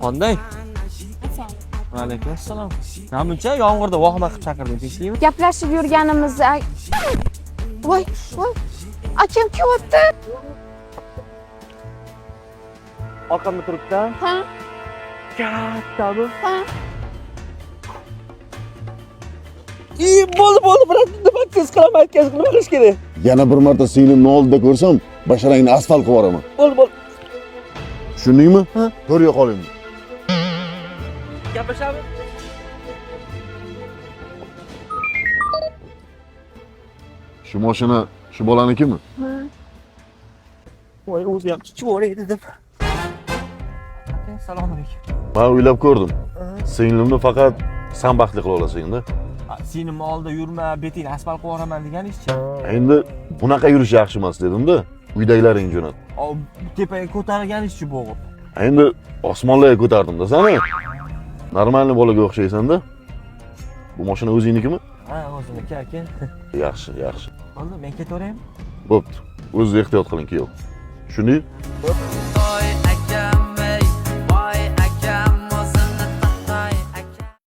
Qanday? Alaykum assalom. Namuncha yomg'irda vahima qilib chaqirding, tinchlikmi? Gaplashib yurganimizda voy, akam kelyapti. Orqamda turibdi. Ha, Kattami? ha. Bo'ldi, biroq nima tez qilaman, nima qilish kerak? Yana bir marta singlimni oldida ko'rsam, basharangni asfalt qilib yuboraman. Bo'ldi. Tushundingmi? To'rga qoling. Gaplashamiz. Shu mashina shu bolanikimi? Voy, o'zi ham chiqib dedim. Assalomu alaykum. Men o'ylab ko'rdim. Singlimni faqat sen baxtli qila olasan-da. Sening oldida yurma, beting asfalt qilib yuboraman deganingizchi? Endi bunaqa yurish yaxshi emas dedim-da. Uydagilaring jo'nat. Tepaga ko'targaningizchi bo'g'ib. Endi osmonlarga ko'tardim-da seni. Normalniy bolaga o'xshaysan-da. Bu mashina o'zingnikimi? Ha, o'ziniki aka. Yaxshi. Bo'ldi, men ketaveraymi? Bo'pti. O'zingiz ehtiyot qiling, kuyov. Tushundingmi?